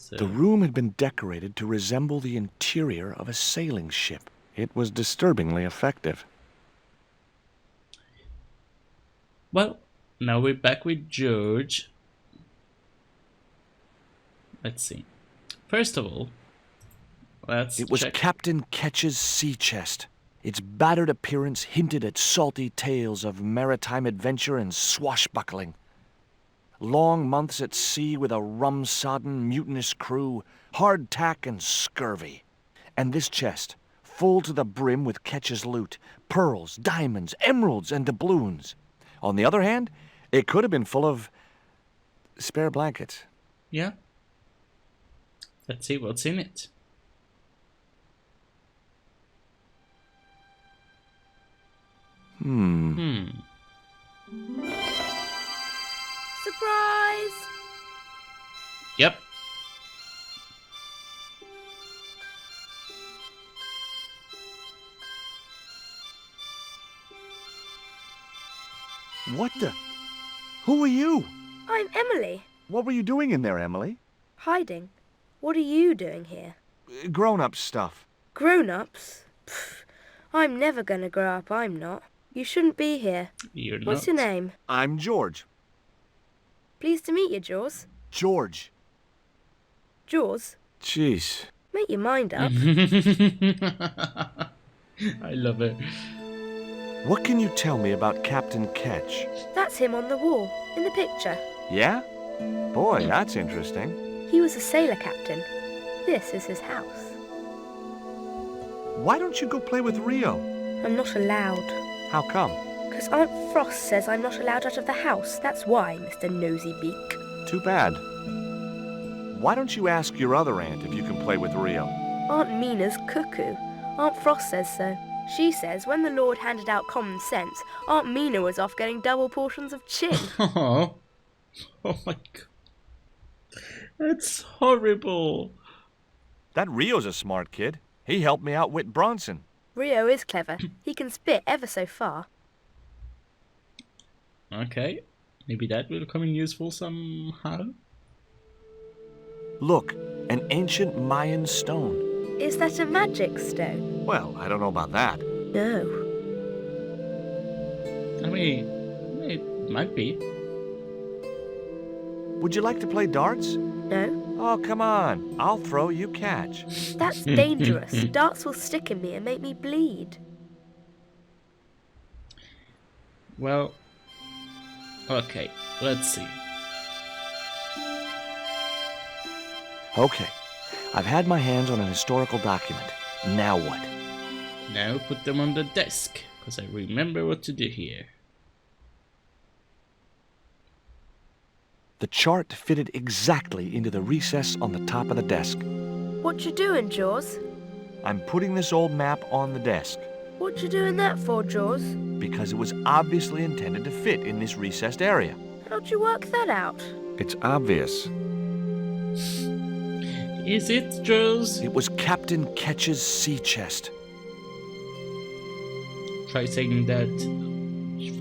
So, The room had been decorated to resemble the interior of a sailing ship. It was disturbingly effective. well, now we're back with George. Let's see. First of all, let's It was check. Captain Ketch's sea chest. Its battered appearance hinted at salty tales of maritime adventure and swashbuckling. Long months at sea with a rum-sodden, mutinous crew, hardtack and scurvy. And this chest, full to the brim with Ketch's loot, pearls, diamonds, emeralds, and doubloons. On the other hand, it could have been full of spare blankets. Yeah. Let's see what's in it. Surprise! Yep. What the? Who are you? I'm Emily. What were you doing in there, Emily? Hiding. What are you doing here? Grown-up stuff. Grown-ups? Pfft, I'm never gonna grow up, I'm not. You shouldn't be here. You're not. What's your name? I'm George. Pleased to meet you, Jaws. George. Jaws? Jeez. Make your mind up. I love it. What can you tell me about Captain Ketch? That's him on the wall, in the picture. Yeah? Boy, that's interesting. He was a sailor captain. This is his house. Why don't you go play with Rio? I'm not allowed. How come? Because Aunt Frost says I'm not allowed out of the house. That's why, Mr. Nosybeak. Too bad. Why don't you ask your other aunt if you can play with Rio? Aunt Mina's cuckoo. Aunt Frost says so. She says when the Lord handed out common sense, Aunt Mina was off getting double portions of chin. Oh, oh my god. That's horrible. That Rio's a smart kid. He helped me outwit Bronson. Rio is clever. He can spit ever so far. Okay. Maybe that will come in useful somehow. Look, an ancient Mayan stone. Is that a magic stone? Well, I don't know about that. No. I mean, it might be. Would you like to play darts? No? Oh, come on. I'll throw, you catch. That's dangerous. Darts will stick in me and make me bleed. Well, okay, let's see. Okay. I've had my hands on an historical document. Now what? Now put them on the desk, because I remember what to do here. The chart fitted exactly into the recess on the top of the desk. What you doing, Jaws? I'm putting this old map on the desk What you doing that for, Jaws? because it was obviously intended to fit in this recessed area. How'd you work that out? It's obvious. Is it, Jules? It was Captain Ketch's sea chest. Try saying that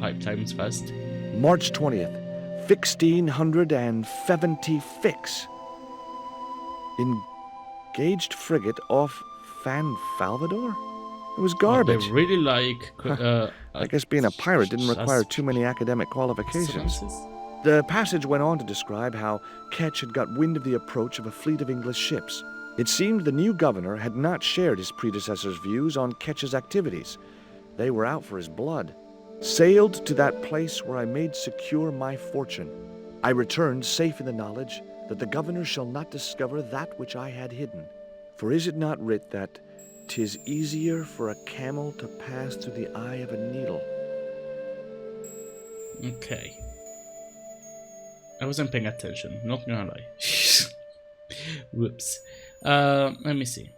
5 times fast. March 20th, 1670 fix. Engaged frigate off Fan Salvador? It was garbage. They really like... I guess being a pirate didn't require too many academic qualifications. The passage went on to describe how Ketch had got wind of the approach of a fleet of English ships. It seemed the new governor had not shared his predecessor's views on Ketch's activities. They were out for his blood. Sailed to that place where I made secure my fortune. I returned safe in the knowledge that the governor shall not discover that which I had hidden. For is it not writ that 'tis easier for a camel to pass through the eye of a needle? Okay. I wasn't paying attention, not gonna lie. Whoops. Let me see.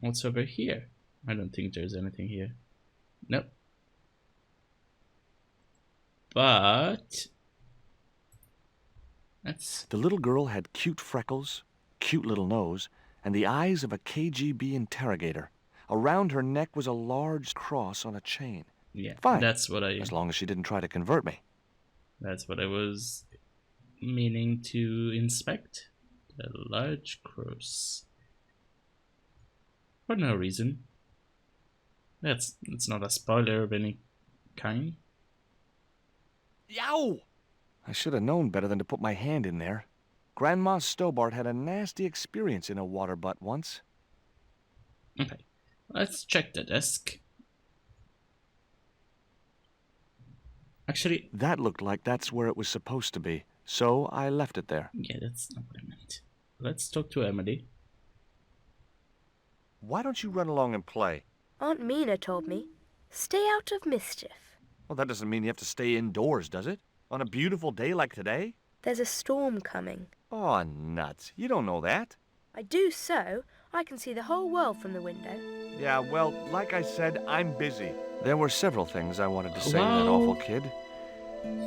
What's over here? I don't think there's anything here. Nope. But... that's... The little girl had cute freckles, cute little nose, and the eyes of a KGB interrogator. Around her neck was a large cross on a chain. yeah, Fine. that's what I... As long as she didn't try to convert me. That's what I was meaning to inspect the large cross. For no reason. It's not a spoiler of any kind. Yow! I should have known better than to put my hand in there. Grandma Stobart had a nasty experience in a water butt once. Okay, let's check the desk. Actually, That looked like that's where it was supposed to be, so I left it there. yeah, that's not what I meant. Let's talk to Emily. Why don't you run along and play? Aunt Mina told me. Stay out of mischief. Well, that doesn't mean you have to stay indoors, does it? On a beautiful day like today? There's a storm coming. Oh, nuts. You don't know that. I do so. I can see the whole world from the window. Yeah, well, like I said, I'm busy. There were several things I wanted to say to that Well, awful kid,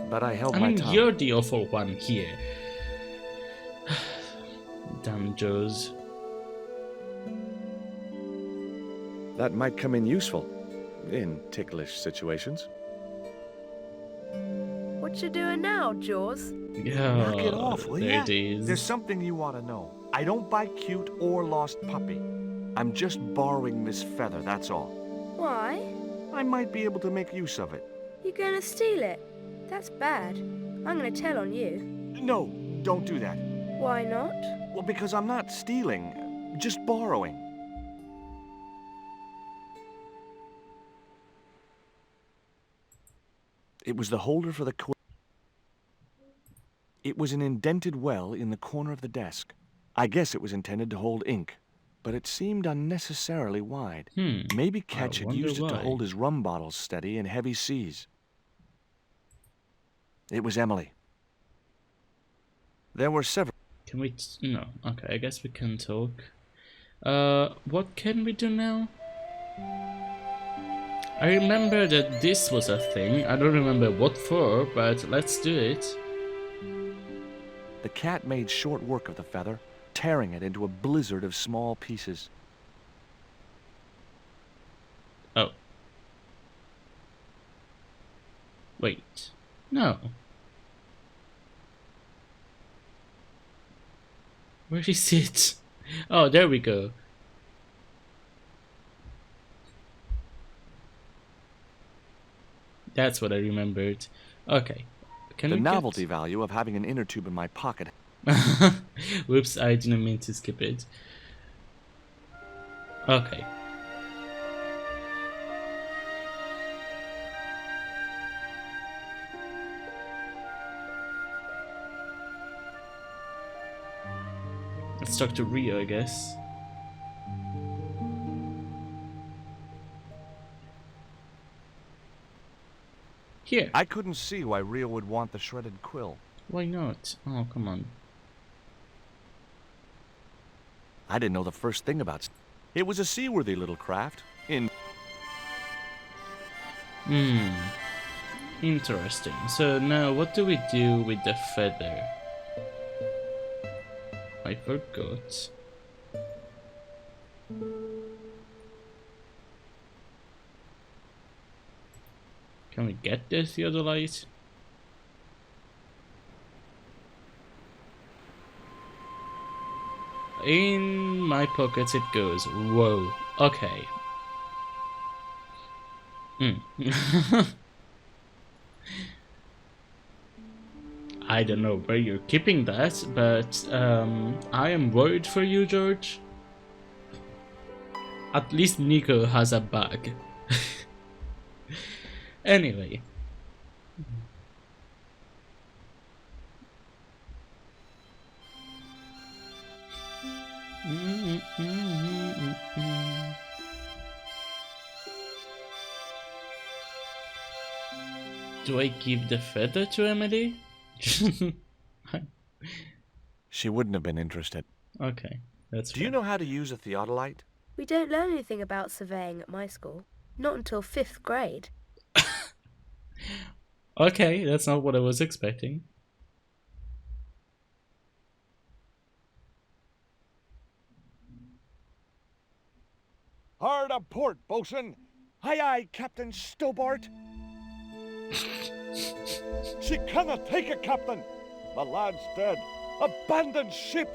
but I held I my mean, tongue. you're the awful one here. Damn Joes. That might come in useful, in ticklish situations. What you doing now, Jaws? Yeah, Knock it off, will there ya? it is. There's something you ought to know. I don't buy cute or lost puppy. I'm just borrowing this feather, that's all. Why? I might be able to make use of it. You gonna steal it? That's bad. I'm gonna tell on you. No, don't do that. Why not? Well, because I'm not stealing, just borrowing. It was the holder for the quill. It was an indented well in the corner of the desk. I guess it was intended to hold ink, but it seemed unnecessarily wide. Maybe Ketch had used it to why. hold his rum bottles steady in heavy seas. It was Emily. There were several. Can we? No. Okay, I guess we can talk. What can we do now? I remember that this was a thing. I don't remember what for, but let's do it. The cat made short work of the feather, tearing it into a blizzard of small pieces. Oh. Wait. No. Where is it? Oh, there we go. That's what I remembered. Okay. Can The we novelty value of having an inner tube in my pocket. Whoops, I didn't mean to skip it. Okay. Let's talk to Rio, I guess. Here. I couldn't see why Rio would want the shredded quill. Why not? Oh, come on. I didn't know the first thing about it. It was a seaworthy little craft. Interesting. So now what do we do with the feather? I forgot. Can we get the theodolite? In my pockets it goes. Whoa. Okay. I don't know where you're keeping that, but I am worried for you, George. At least Nico has a bag. Anyway. Do I give the feather to Emily? She wouldn't have been interested. Okay, that's Do you know how to use a theodolite? We don't learn anything about surveying at my school. Not until 5th grade. Okay, that's not what I was expecting. Hard a port, bosun! Aye aye, Captain Stobart! She cannot take it, Captain! The lad's dead. Abandoned ship!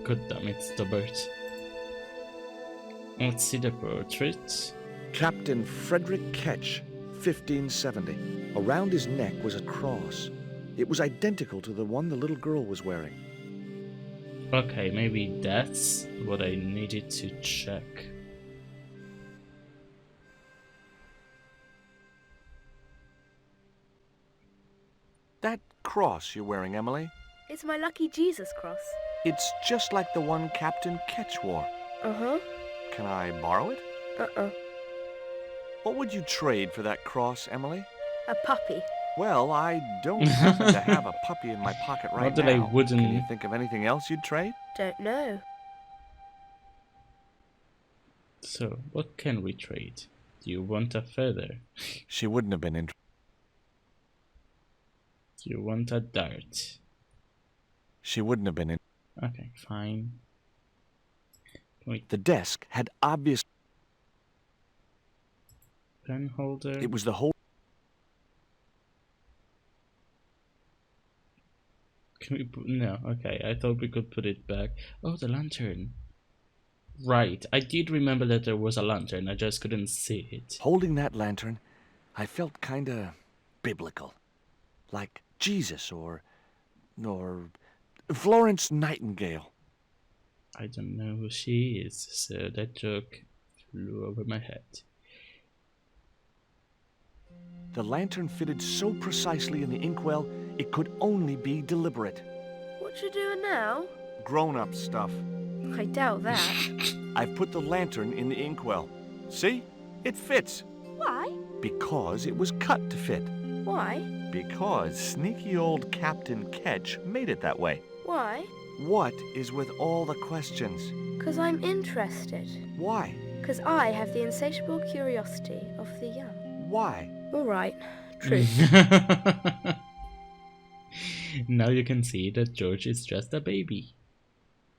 God damn it, the bird. Let's see the portrait. Captain Frederick Ketch, 1570. Around his neck was a cross. It was identical to the one the little girl was wearing. Okay, maybe that's what I needed to check. That cross you're wearing, Emily, It's my lucky Jesus cross. it's just like the one Captain Ketch wore. Uh-huh. Can I borrow it? Uh-uh. What would you trade for that cross, Emily? A puppy. Well, I don't happen to have a puppy in my pocket right Not that now. I wouldn't. Can you think of anything else you'd trade? Don't know. So, what can we trade? Do you want a feather? She wouldn't have been interested. Do you want a dart? She wouldn't have been in. Okay, fine. Wait, The desk had obvious. pen holder? It was the whole. Can we put... No, okay, I thought we could put it back. Oh, the lantern. Right, I did remember that there was a lantern, I just couldn't see it. Holding that lantern, I felt kinda biblical. Like Jesus or Florence Nightingale. I don't know who she is, so that joke flew over my head. The lantern fitted so precisely in the inkwell, it could only be deliberate. What you doing now? Grown-up stuff. I doubt that. I've put the lantern in the inkwell. See? It fits. Why? Because it was cut to fit. Why? Because sneaky old Captain Ketch made it that way. Why? What is with all the questions? 'Cause I'm interested. Why? 'Cause I have the insatiable curiosity of the young. Why? All right. Truth. Now you can see that George is just a baby.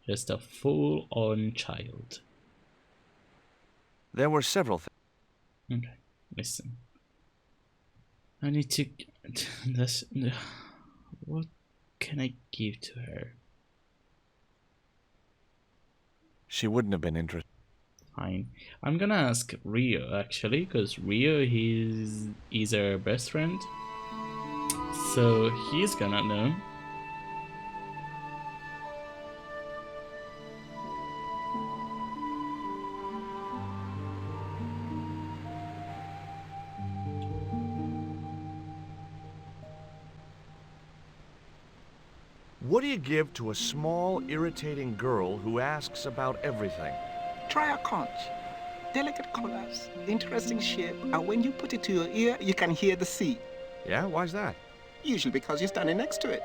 Just a full-on child. There were several things. Okay, listen. I need to... This, what can I give to her? She wouldn't have been interested. Fine. I'm gonna ask Rio, actually, because Rio, he's her best friend. So he's gonna know. What do you give to a small, irritating girl who asks about everything? Try a conch. Delicate colors, interesting shape, and when you put it to your ear, you can hear the sea. Yeah, why's that? Usually because you're standing next to it.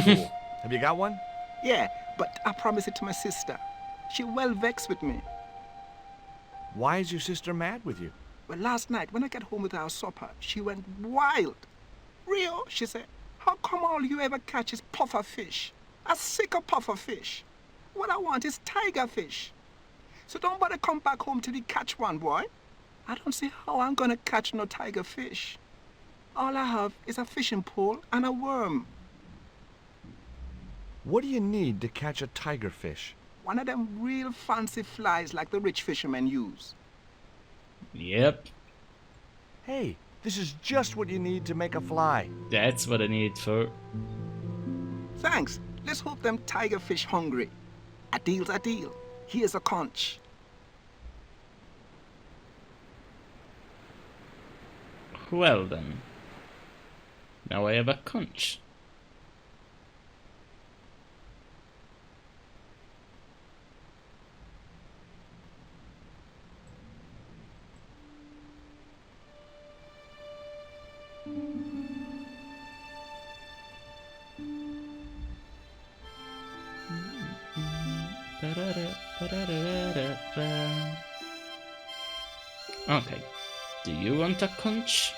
Cool. Have you got one? Yeah, but I promised it to my sister. She well vexed with me. Why is your sister mad with you? Well, last night, when I got home with our supper, she went wild. Rio, she said, how come all you ever catch is puffer fish? A sicker puffer fish. What I want is tiger fish. So don't bother come back home till you catch one, boy. I don't see how I'm gonna catch no tiger fish. All I have is a fishing pole and a worm. What do you need to catch a tiger fish? One of them real fancy flies like the rich fishermen use. Yep, Hey, this is just what you need to make a fly. that's what I need for... Thanks. Let's hope them tiger fish hungry. A deal's a deal. Here's a conch. Well then. Now I have a conch. Okay. Do you want a conch?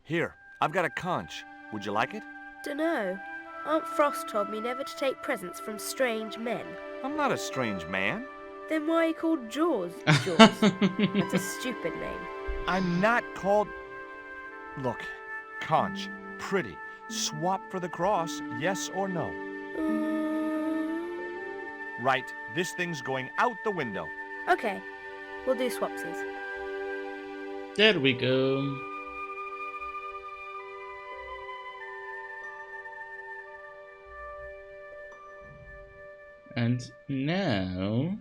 Here, I've got a conch. Would you like it? Dunno. Aunt Frost told me never to take presents from strange men. I'm not a strange man. Then why are you called Jaws? Jaws. That's a stupid name. I'm not called... Look, Conch, pretty. Swap for the cross, yes or no? Right, this thing's going out the window. Okay, we'll do swapsies. There we go. And now...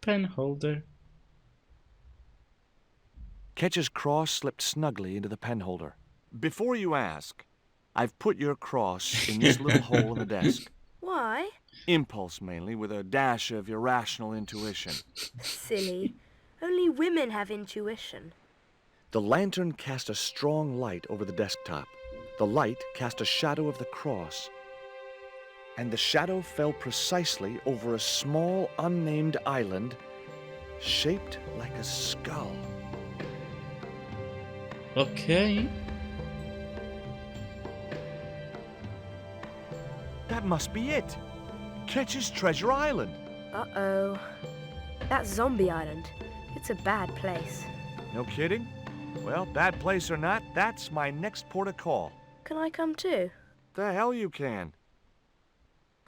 pen holder. Ketch's cross slipped snugly into the pen holder. Before you ask, I've put your cross in this little hole in the desk. Why? Impulse, mainly, with a dash of irrational intuition. Silly. Only women have intuition. The lantern cast a strong light over the desktop. The light cast a shadow of the cross. And the shadow fell precisely over a small, unnamed island shaped like a skull. Okay. That must be it. Ketch's Treasure Island. Uh-oh. That's Zombie Island. It's a bad place. No kidding? Well, bad place or not, that's my next port of call. Can I come too? The hell you can.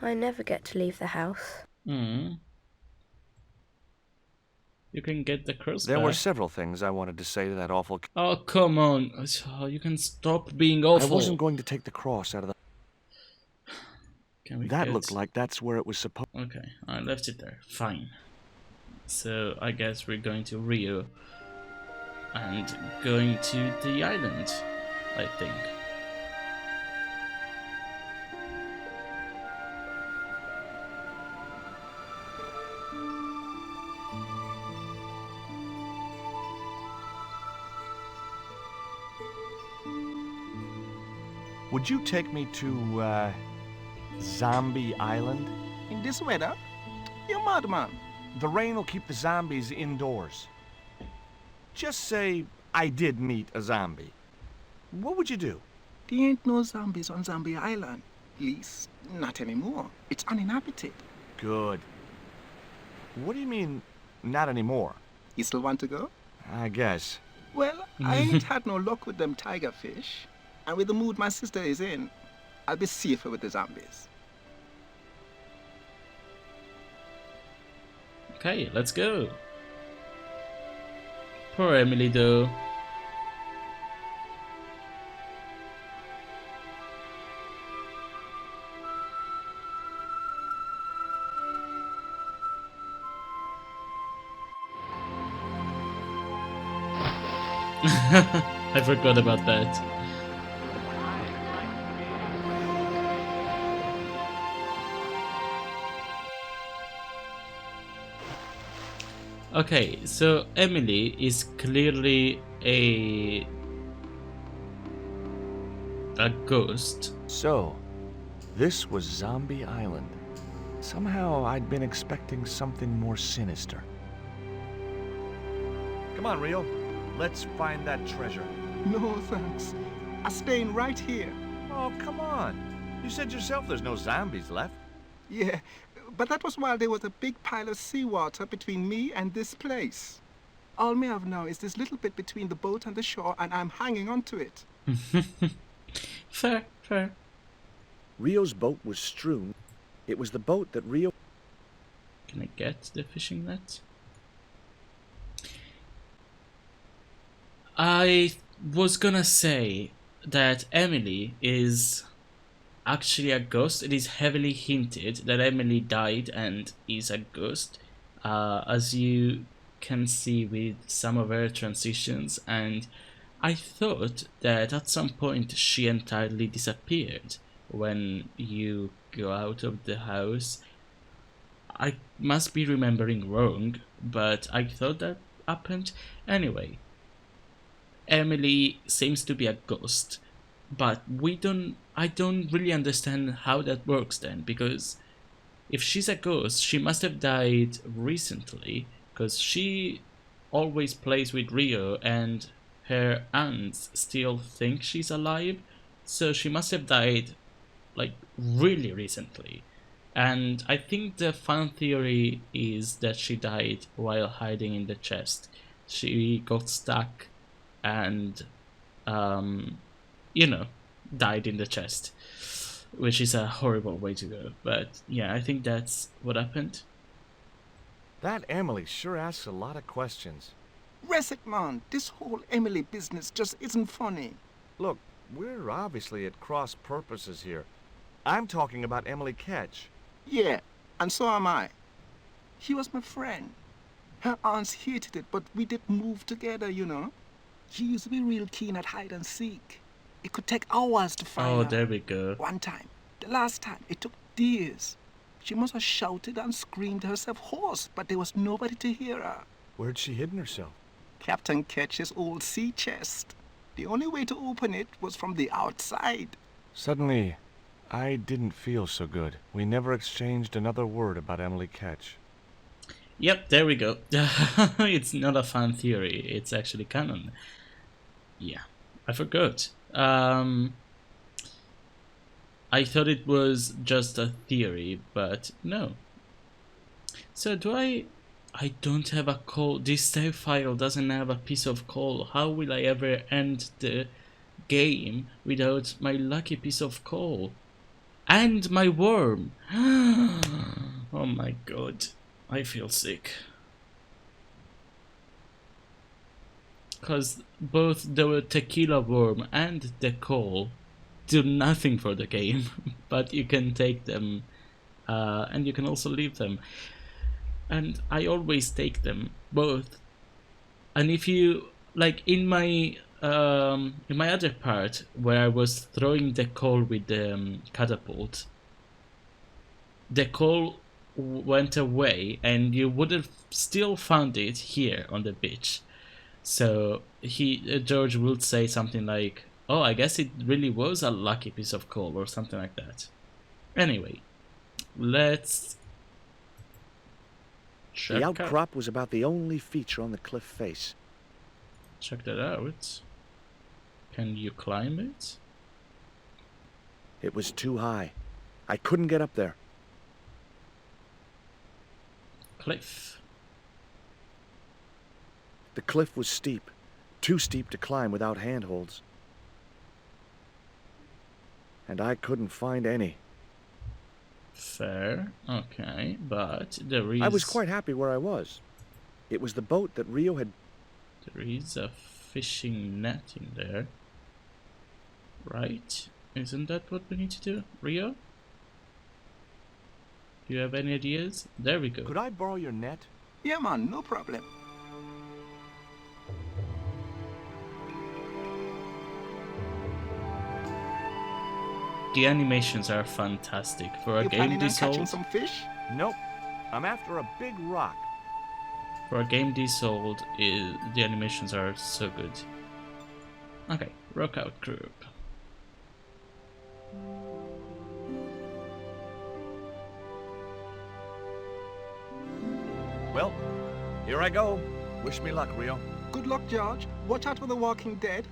I never get to leave the house. You can get the cross There back. were several things I wanted to say to that awful... Oh, come on. Oh, you can stop being awful. I wasn't going to take the cross out of the... Can we That get... looked like that's where it was supposed... Okay, I left it there. Fine. So I guess we're going to Rio and going to the island, I think. Would you take me to, Zombie Island? In this weather? You're mad, man. The rain will keep the zombies indoors. Just say I did meet a zombie. What would you do? There ain't no zombies on Zombie Island. Least, not anymore. It's uninhabited. Good. What do you mean, not anymore? You still want to go? I guess. Well, I ain't had no luck with them tiger fish. And with the mood my sister is in, I'll be safer with the zombies. Okay, let's go. Poor Emily, though. I forgot about that. Okay, so Emily is clearly a ghost. So, this was Zombie Island. Somehow I'd been expecting something more sinister. Come on, Rio. Let's find that treasure. No, thanks. I'm staying right here. Oh, come on. You said yourself there's no zombies left. Yeah, but that was while there was a big pile of seawater between me and this place. All me have now is this little bit between the boat and the shore, and I'm hanging on to it. Fair, fair. Rio's boat was strewn. It was the boat that Rio... Can I get the fishing net? I was gonna say that Emily is actually a ghost. It is heavily hinted that Emily died and is a ghost, as you can see with some of her transitions, and I thought that at some point she entirely disappeared when you go out of the house. I must be remembering wrong, but I thought that happened. Anyway, Emily seems to be a ghost, but I don't really understand how that works then, because if she's a ghost, she must have died recently, because she always plays with Rio and her aunts still think she's alive, so she must have died like really recently. And I think the fan theory is that she died while hiding in the chest. She got stuck and, you know, died in the chest, which is a horrible way to go. But yeah, I think that's what happened. That Emily sure asks a lot of questions. Resic, man, this whole Emily business just isn't funny. Look, we're obviously at cross purposes here. I'm talking about Emily Ketch. Yeah, and so am I. She was my friend. Her aunts hated it, but we did move together, you know. She used to be real keen at hide and seek. It could take hours to find her. Oh, there we go. One time, the last time, it took days. She must have shouted and screamed herself hoarse, but there was nobody to hear her. Where'd she hidden herself? Captain Ketch's old sea chest. The only way to open it was from the outside. Suddenly, I didn't feel so good. We never exchanged another word about Emily Ketch. Yep, there we go. It's not a fan theory, it's actually canon. Yeah, I forgot. I thought it was just a theory, but no. So I don't have a coal. This save file doesn't have a piece of coal. How will I ever end the game without my lucky piece of coal? And my worm! Oh my god. I feel sick. Because both the tequila worm and the coal do nothing for the game, but you can take them, and you can also leave them. And I always take them, both. And if you, like in my other part, where I was throwing the coal with the catapult, the coal went away and you would have still found it here on the beach. So George would say something like, oh, I guess it really was a lucky piece of coal or something like that. Anyway, let's check The outcrop was about the only feature on the cliff face. check that out. Can you climb it? It was too high. I couldn't get up there. Cliff. The cliff was steep, too steep to climb without handholds. And I couldn't find any. Fair. Okay, but there is... I was quite happy where I was. It was the boat that Rio had... There is a fishing net in there. Right? Isn't that what we need to do? Rio? Do you have any ideas? There we go. Could I borrow your net? Yeah, man, no problem. The animations are fantastic. For a You game planning on this catching old, some fish? Nope. I'm after a big rock. the animations are so good. Okay, rock out group. Well, here I go. Wish me luck, Rio. Good luck, George. Watch out for the walking dead.